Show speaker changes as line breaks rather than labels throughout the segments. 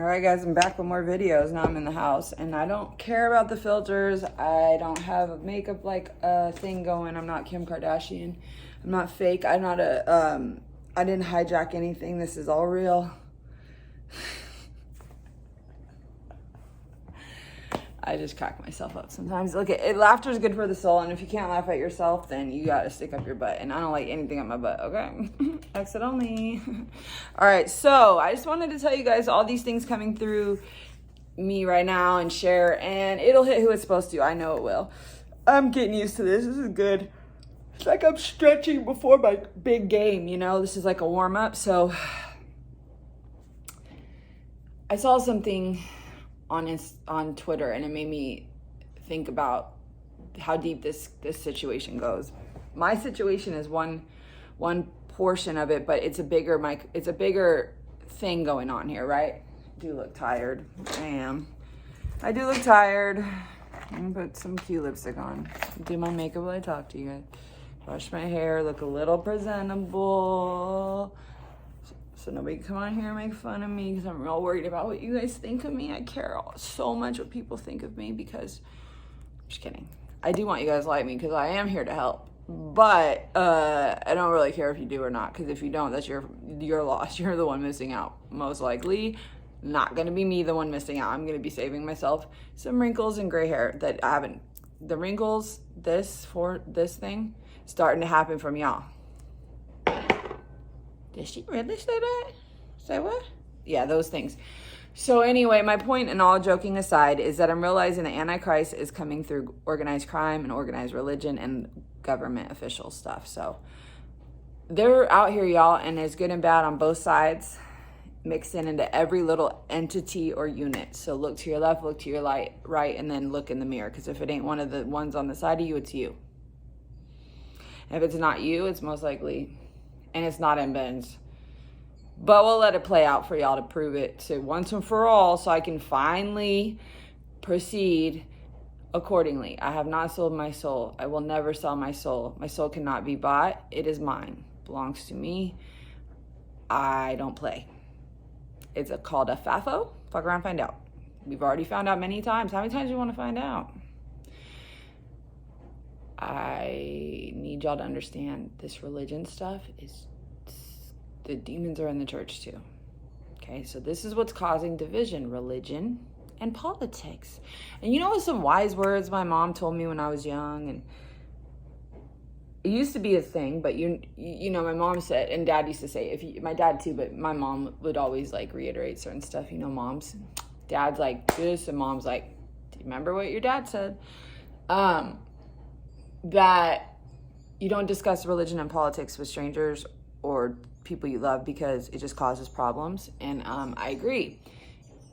All right, guys, I'm back with more videos. Now I'm in the house, and I don't care about the filters. I don't have a makeup like thing going. I'm not Kim Kardashian. I'm not fake. I'm not I didn't hijack anything. This is all real. I just crack myself up sometimes. Look, laughter is good for the soul, and if you can't laugh at yourself, then you gotta stick up your butt. And I don't like anything up my butt, okay? Exit only. All right, so I just wanted to tell you guys all these things coming through me right now and share, and it'll hit who it's supposed to. I know it will. I'm getting used to this. This is good. It's like I'm stretching before my big game, you know? This is like a warm-up. So I saw something on Twitter, and it made me think about how deep this situation goes. My situation is one portion of it, but it's a bigger thing going on here, right? I do look tired. I do look tired. I'm gonna put some cute lipstick on. Do my makeup while I talk to you guys. Wash my hair, look a little presentable. So nobody can come on here and make fun of me because I'm real worried about what you guys think of me. I care so much what people think of me because, I'm just kidding. I do want you guys to like me because I am here to help. But I don't really care if you do or not, because if you don't, that's your loss. You're the one missing out. Most likely not going to be me the one missing out. I'm going to be saving myself some wrinkles and gray hair that I haven't. The wrinkles, this thing, starting to happen from y'all. Did she really say that? Say what? Yeah, those things. So anyway, my point, and all joking aside, is that I'm realizing the Antichrist is coming through organized crime and organized religion and government official stuff. So they're out here, y'all, and there's good and bad on both sides, mixed into every little entity or unit. So look to your left, look to your right, and then look in the mirror, because if it ain't one of the ones on the side of you, it's you. If it's not you, it's most likely... and it's not Mbennz. But we'll let it play out for y'all to prove it to once and for all, so I can finally proceed accordingly. I have not sold my soul. I will never sell my soul. My soul cannot be bought. It is mine. Belongs to me. I don't play. It's called a FAFO. Fuck around, find out. We've already found out many times. How many times do you want to find out? I need y'all to understand this religion stuff is, the demons are in the church too. Okay, so this is what's causing division, religion and politics. And you know what some wise words my mom told me when I was young, and it used to be a thing, but you know, my mom said, and dad used to say, my dad too, but my mom would always like reiterate certain stuff, you know, dad's like this, and mom's like, do you remember what your dad said? That you don't discuss religion and politics with strangers or people you love because it just causes problems. And I agree.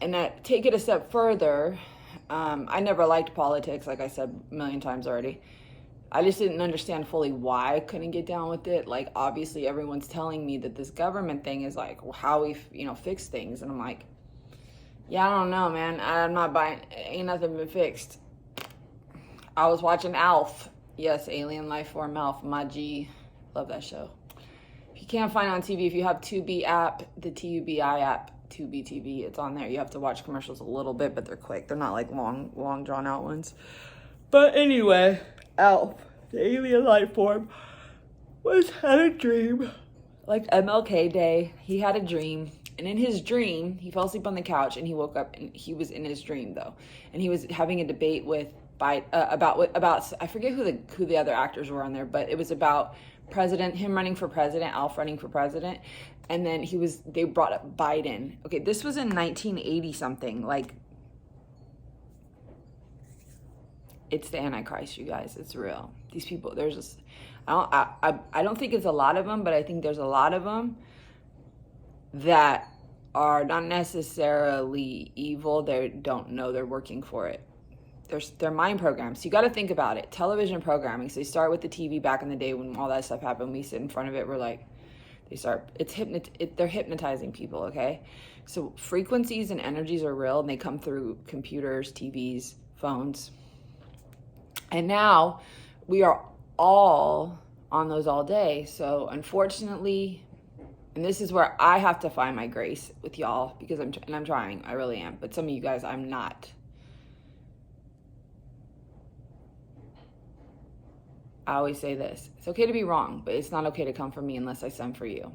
And take it a step further, I never liked politics, like I said a million times already. I just didn't understand fully why I couldn't get down with it. Like, obviously everyone's telling me that this government thing is like how we, fix things. And I'm like, yeah, I don't know, man. I'm not buying, ain't nothing been fixed. I was watching Alf. Yes, Alien Life Form Alpha, my G. Love that show. If you can't find it on TV, if you have Tubi app, the TUBI app, Tubi TV, it's on there. You have to watch commercials a little bit, but they're quick. They're not like long drawn out ones. But anyway, Alf, the alien life form, had a dream. Like MLK Day, he had a dream. And in his dream, he fell asleep on the couch, and he woke up, and he was in his dream, though. And he was having a debate about I forget who the other actors were on there, but it was about him running for president, Alf running for president, and then they brought up Biden. Okay, this was in 1980 something. Like, it's the Antichrist, you guys. It's real. These people, there's just, I don't think it's a lot of them, but I think there's a lot of them that are not necessarily evil. They don't know they're working for it. They're mind programs. You got to think about it. Television programming. So they start with the TV back in the day when all that stuff happened. We sit in front of it. We're like, they're hypnotizing people. Okay. So frequencies and energies are real, and they come through computers, TVs, phones. And now we are all on those all day. So unfortunately, And this is where I have to find my grace with y'all, because I'm trying, I really am. But some of you guys, I'm not. I always say this: it's okay to be wrong, but it's not okay to come for me unless I send for you.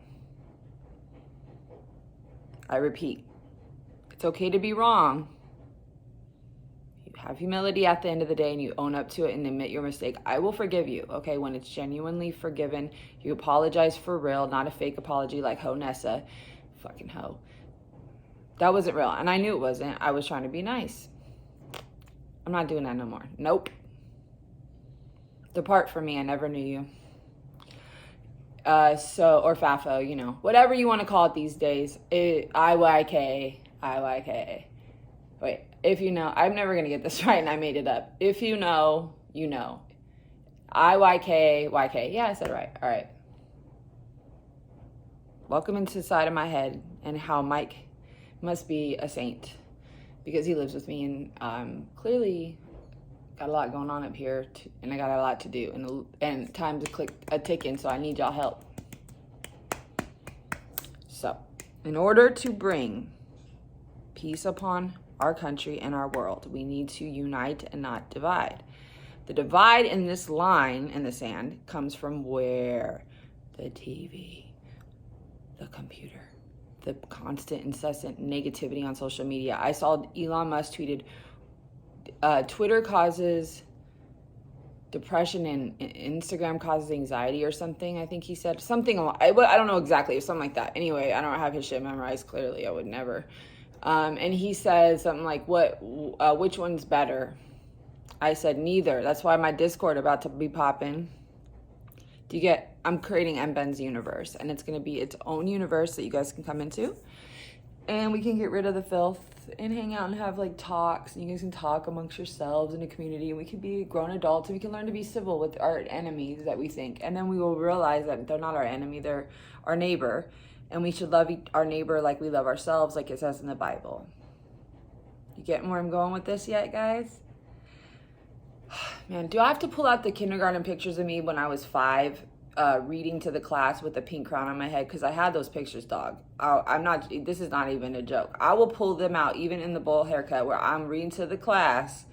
I repeat, it's okay to be wrong. You have humility at the end of the day and you own up to it and admit your mistake. I will forgive you, okay? When it's genuinely forgiven, you apologize for real, not a fake apology like Ho Nessa. Fucking hoe. That wasn't real, and I knew it wasn't. I was trying to be nice. I'm not doing that no more. Nope. Depart from me, I never knew you. Or FAFO, you know, whatever you want to call it these days. IYK. Wait, if you know, I'm never going to get this right and I made it up. If you know, you know. YK. Yeah, I said it right. All right. Welcome into the side of my head and how Mike must be a saint because he lives with me and clearly got a lot going on up here and I got a lot to do and time to click a ticking, so I need y'all help. So, in order to bring peace upon our country and our world, we need to unite and not divide. The divide in this line in the sand comes from where? The TV, the computer, the constant, incessant negativity on social media. I saw Elon Musk tweeted, Twitter causes depression and Instagram causes anxiety or something. I think he said something. I don't know exactly. It was something like that. Anyway, I don't have his shit memorized. Clearly, I would never. And he says something like, which one's better? I said, neither. That's why my Discord about to be popping. I'm creating Mbennz universe, and it's going to be its own universe that you guys can come into. And we can get rid of the filth and hang out and have like talks, and you guys can talk amongst yourselves in a community, and we can be grown adults, and we can learn to be civil with our enemies that we think, and then we will realize that they're not our enemy, they're our neighbor, and we should love our neighbor like we love ourselves, like it says in the Bible. You getting where I'm going with this yet, guys? Man, do I have to pull out the kindergarten pictures of me when I was 5, reading to the class with a pink crown on my head? Because I had those pictures, dog. This is not even a joke. I will pull them out even in the bowl haircut where I'm reading to the class,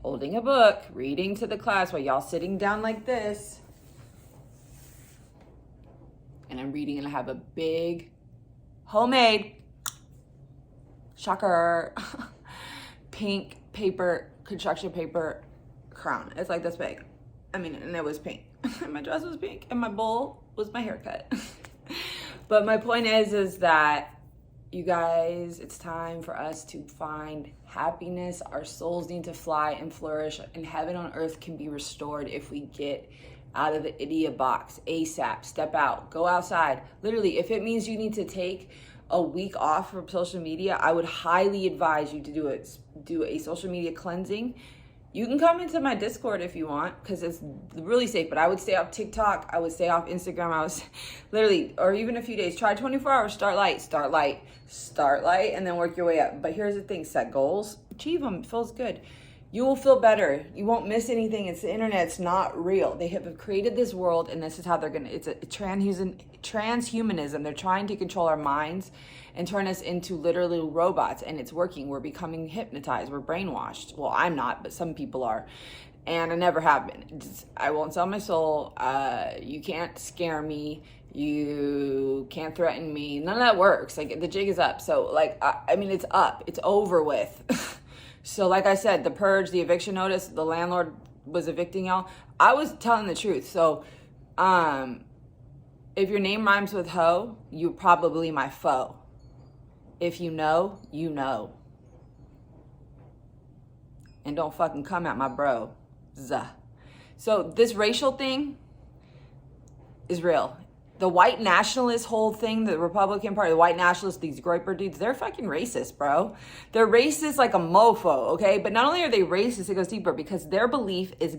holding a book, reading to the class while y'all sitting down like this. And I'm reading and I have a big homemade, shocker, pink paper, construction paper crown. It's like this big. I mean, and it was pink. And my dress was pink and my bowl was my haircut. But my point is that you guys, it's time for us to find happiness. Our souls need to fly and flourish, and heaven on earth can be restored if we get out of the idiot box ASAP. Step out, go outside. Literally, if it means you need to take a week off from social media, I would highly advise you to do a social media cleansing. You can come into my Discord if you want, because it's really safe, but I would stay off TikTok, I would stay off Instagram, I was literally, or even a few days, try 24 hours, start light, and then work your way up. But here's the thing, set goals, achieve them, it feels good. You will feel better. You won't miss anything. It's the internet. It's not real. They have created this world, and this is how they're going to, it's a transhumanism. They're trying to control our minds and turn us into literally robots, and it's working. We're becoming hypnotized. We're brainwashed. Well, I'm not, but some people are, and I never have been. I won't sell my soul. You can't scare me. You can't threaten me. None of that works. Like, the jig is up. So, like, I mean, it's up. It's over with. So like I said, the purge, the eviction notice, the landlord was evicting y'all. I was telling the truth. So if your name rhymes with hoe, you're probably my foe. If you know, you know. And don't fucking come at my bro. Zuh. So this racial thing is real. The white nationalist whole thing, the Republican Party, the white nationalists, these groyper dudes, they're fucking racist, bro. They're racist like a mofo, okay? But not only are they racist, it goes deeper because their belief is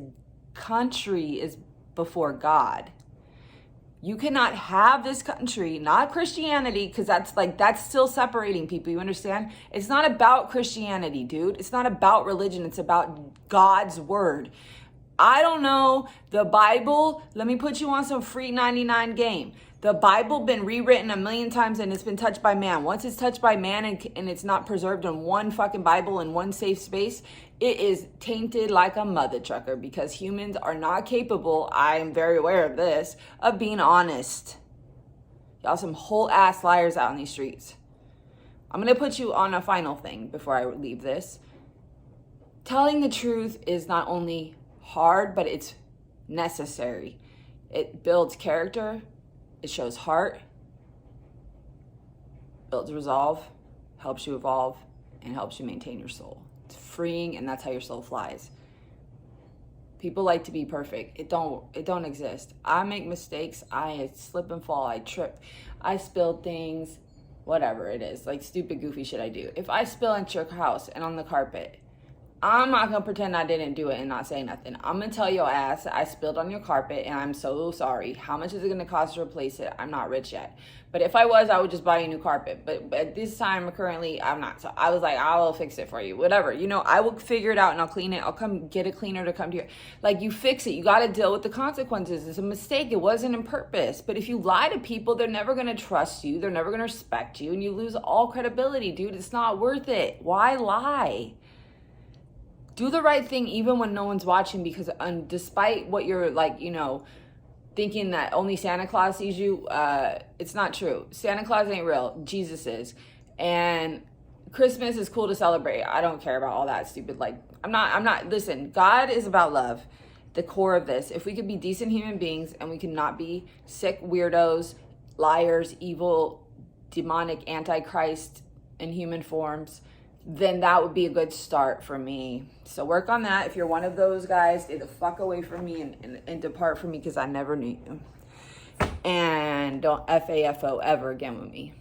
country is before God. You cannot have this country, not Christianity, because that's still separating people, you understand? It's not about Christianity, dude. It's not about religion. It's about God's word. I don't know the Bible. Let me put you on some free 99 game. The Bible been rewritten a million times and it's been touched by man. Once it's touched by man and it's not preserved in one fucking Bible in one safe space, it is tainted like a mother trucker because humans are not capable, I am very aware of this, of being honest. Y'all some whole ass liars out in these streets. I'm going to put you on a final thing before I leave this. Telling the truth is not only hard, but it's necessary. It builds character. It shows heart, builds resolve, helps you evolve, and helps you maintain your soul. It's freeing, and that's how your soul flies. People like to be perfect. It don't exist. I make mistakes. I slip and fall. I trip. I spill things, whatever it is, like stupid, goofy shit I do. If I spill into your house and on the carpet, I'm not going to pretend I didn't do it and not say nothing. I'm going to tell your ass that I spilled on your carpet and I'm so sorry. How much is it going to cost to replace it? I'm not rich yet. But if I was, I would just buy you a new carpet. But at this time, currently, I'm not. So I was like, I will fix it for you. Whatever. You know, I will figure it out and I'll clean it. I'll come get a cleaner to come to you. Like, you fix it. You got to deal with the consequences. It's a mistake. It wasn't on purpose. But if you lie to people, they're never going to trust you. They're never going to respect you. And you lose all credibility, dude. It's not worth it. Why lie? Do the right thing even when no one's watching, because despite what you're like, you know, thinking that only Santa Claus sees you, it's not true. Santa Claus ain't real. Jesus is. And Christmas is cool to celebrate. I don't care about all that stupid, like, I'm not, listen, God is about love. The core of this. If we could be decent human beings and we could not be sick weirdos, liars, evil, demonic, antichrist in human forms, then that would be a good start for me. So work on that. If you're one of those guys, stay the fuck away from me and depart from me, because I never knew you. And don't FAFO ever again with me.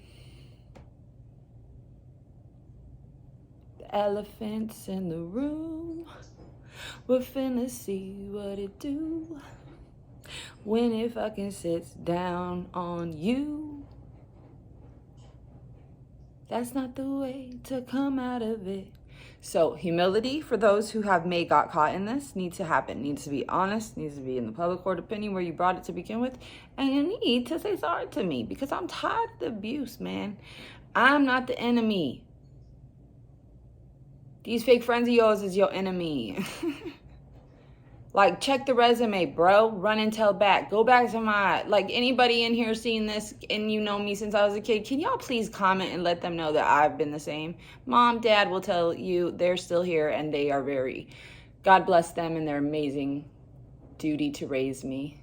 The elephants in the room. We're finna see what it do when it fucking sits down on you. That's not the way to come out of it. So humility for those who have got caught in this needs to happen. Needs to be honest. Needs to be in the public court opinion where you brought it to begin with. And you need to say sorry to me, because I'm tired of the abuse, man. I'm not the enemy. These fake friends of yours is your enemy. Like, check the resume, bro. Run and tell back. Go back to like, anybody in here seeing this and you know me since I was a kid, can y'all please comment and let them know that I've been the same? Mom, Dad will tell you they're still here and they are very, God bless them and their amazing duty to raise me.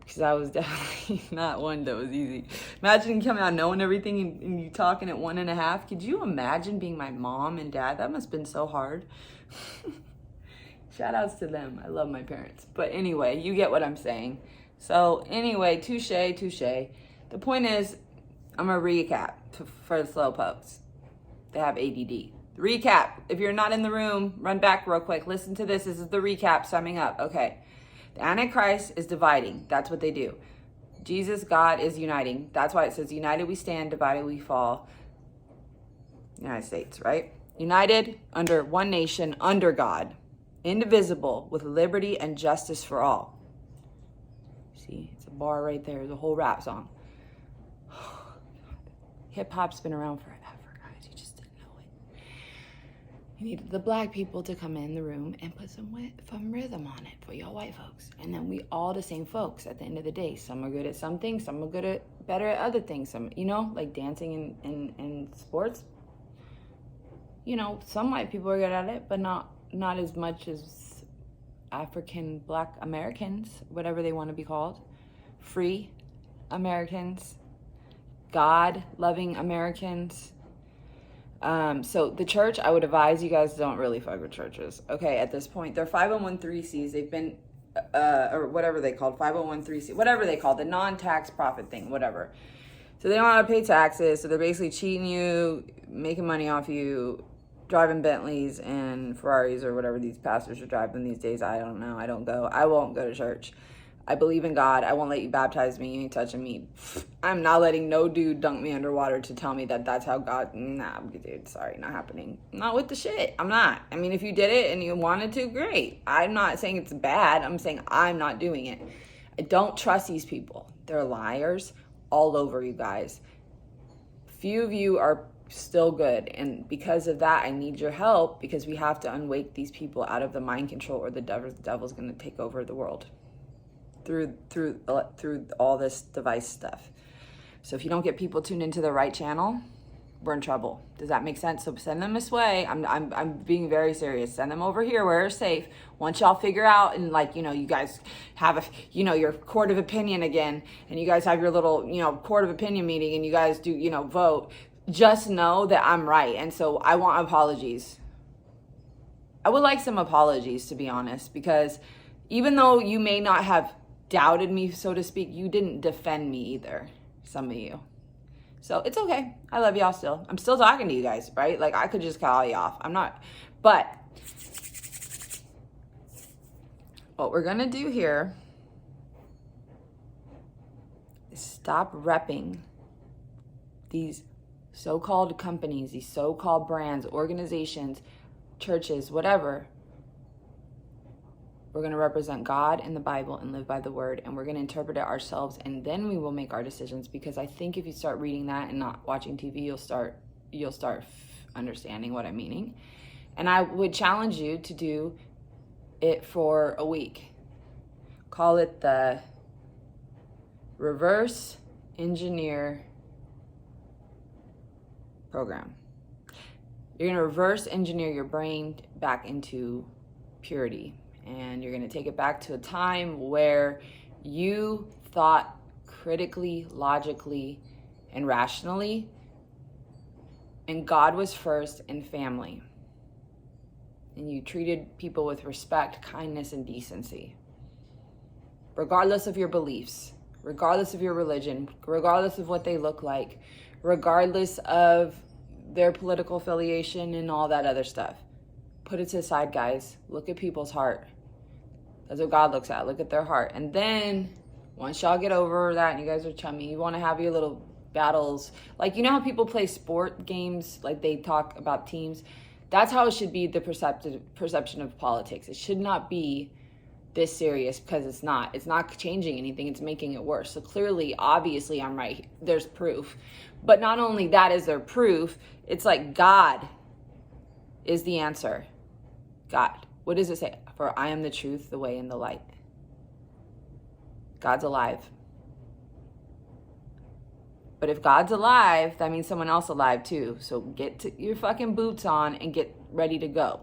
Because I was definitely not one that was easy. Imagine coming out knowing everything and you talking at 1.5. Could you imagine being my mom and dad? That must have been so hard. Shout outs to them. I love my parents. But anyway, you get what I'm saying. So anyway, touche. The point is, I'm going to recap for the slow pokes. They have ADD. Recap. If you're not in the room, run back real quick. Listen to this. This is the recap summing up. Okay. The Antichrist is dividing. That's what they do. Jesus, God, is uniting. That's why it says, united we stand, divided we fall. United States, right? United under one nation, under God. Indivisible, with liberty and justice for all. See, it's a bar right there. There's a whole rap song. Hip-hop's been around forever, guys. You just didn't know it. You needed the black people to come in the room and put some rhythm on it for y'all white folks. And then we all the same folks at the end of the day. Some are good at some things. Some are better at other things. Some, you know, like dancing and sports. You know, some white people are good at it, but not as much as African Black Americans, whatever they want to be called. Free Americans. God-loving Americans. So the church, I would advise you guys don't really fuck with churches. Okay, at this point, they're 501(c)(3)s. They've been, or whatever they called, 501(c)(3), whatever they called, the non-tax profit thing, whatever. So they don't know how to pay taxes, so they're basically cheating you, making money off you, driving Bentleys and Ferraris or whatever these pastors are driving these days. I don't know. I don't go. I won't go to church. I believe in God. I won't let you baptize me. You ain't touching me. I'm not letting no dude dunk me underwater to tell me that that's how God... Nah, dude, sorry, not happening. I'm not with the shit. I'm not. I mean, if you did it and you wanted to, great. I'm not saying it's bad. I'm saying I'm not doing it. I don't trust these people. They're liars all over, you guys. Few of you are still good, and because of that I need your help, because we have to unwake these people out of the mind control, or the devil's going to take over the world through all this device stuff. So if you don't get people tuned into the right channel, we're in trouble. Does that make sense? So send them this way. I'm being very serious. Send them over here where it's safe. Once y'all figure out, and like, you guys have your court of opinion again, and you guys have your little, court of opinion meeting, and you guys do, vote, just know that I'm right. And so I want apologies. I would like some apologies, to be honest, because even though you may not have doubted me, so to speak, you didn't defend me either, some of you. So it's okay. I love y'all still. I'm still talking to you guys, right? Like, I could just call you off. I'm not. But what we're going to do here is stop repping these so-called companies, these so-called brands, organizations, churches, whatever. We're going to represent God and the Bible and live by the word, and we're going to interpret it ourselves, and then we will make our decisions, because I think if you start reading that and not watching TV, you'll start understanding what I'm meaning. And I would challenge you to do it for a week. Call it the reverse engineer program. You're going to reverse engineer your brain back into purity. And you're going to take it back to a time where you thought critically, logically, and rationally. And God was first, and family. And you treated people with respect, kindness, and decency. Regardless of your beliefs, regardless of your religion, regardless of what they look like, regardless of their political affiliation and all that other stuff. Put it to the side, guys. Look at people's heart. That's what God looks at. Look at their heart. And then once y'all get over that and you guys are chummy, you want to have your little battles. Like, you know how people play sport games? Like, they talk about teams. That's how it should be, the perception of politics. It should not be this serious, because it's not. It's not changing anything. It's making it worse. So clearly, obviously, I'm right. There's proof. But not only that is there proof, it's like God is the answer. God. What does it say? For I am the truth, the way, and the light. God's alive. But if God's alive, that means someone else alive too. So get to your fucking boots on and get ready to go.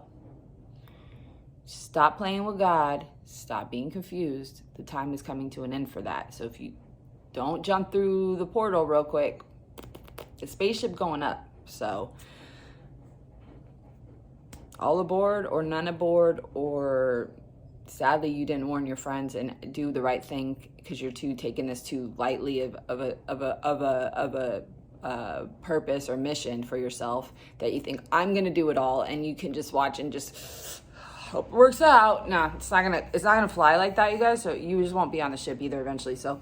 Stop playing with God. Stop being confused. The time is coming to an end for that. So if you don't jump through the portal real quick, the spaceship going up. So all aboard or none aboard, or sadly you didn't warn your friends and do the right thing because you're taking this too lightly of a purpose or mission for yourself, that you think I'm gonna do it all and you can just watch and just hope it works out. Nah, it's not gonna fly like that, you guys. So you just won't be on the ship either eventually. So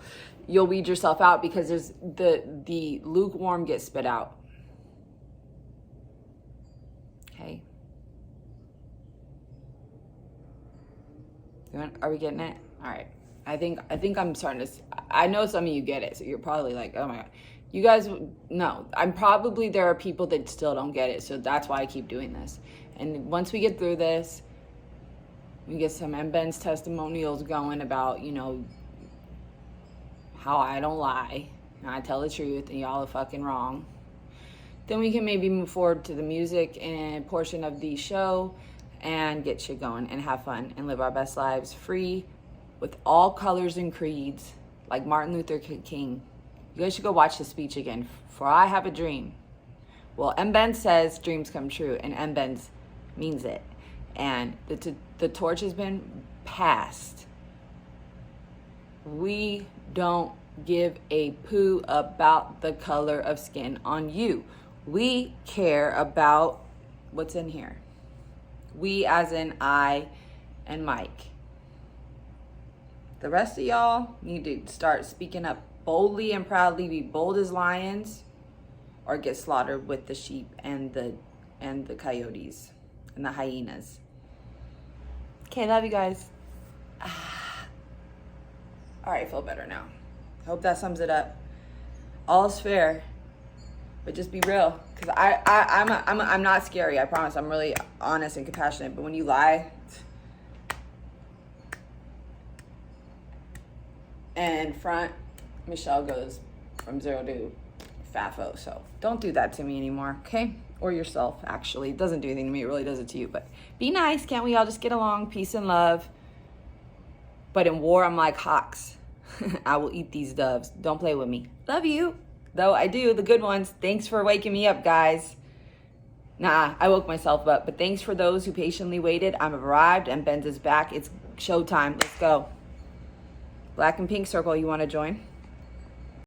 you'll weed yourself out, because there's the lukewarm get spit out. Okay. Are we getting it? All right. I think I'm starting to, I know some of you get it. So you're probably like, oh my God. You guys, no, there are people that still don't get it. So that's why I keep doing this. And once we get through this, we get some Mbennz testimonials going about, how I don't lie and I tell the truth and y'all are fucking wrong. Then we can maybe move forward to the music and portion of the show and get shit going and have fun and live our best lives free with all colors and creeds, like Martin Luther King. You guys should go watch his speech again. For I have a dream. Well, Mbennz says dreams come true, and Mbennz means it. And the torch has been passed. We don't give a poo about the color of skin on you. We care about what's in here. We as in I and Mike. The rest of y'all need to start speaking up boldly and proudly, be bold as lions, or get slaughtered with the sheep and the coyotes and the hyenas. Okay, love you guys. All right, I feel better now. Hope that sums it up. All's fair, but just be real. Because I'm not scary, I promise. I'm really honest and compassionate. But when you lie, and front, Michelle goes from 0 to FAFO. So don't do that to me anymore, okay? Or yourself, actually. It doesn't do anything to me. It really does it to you. But be nice. Can't we all just get along? Peace and love. But in war, I'm like hawks. I will eat these doves. Don't play with me. Love you. Though I do, the good ones. Thanks for waking me up, guys. Nah, I woke myself up. But thanks for those who patiently waited. I'm arrived and Mbennz is back. It's showtime. Let's go. Black and pink circle, you want to join?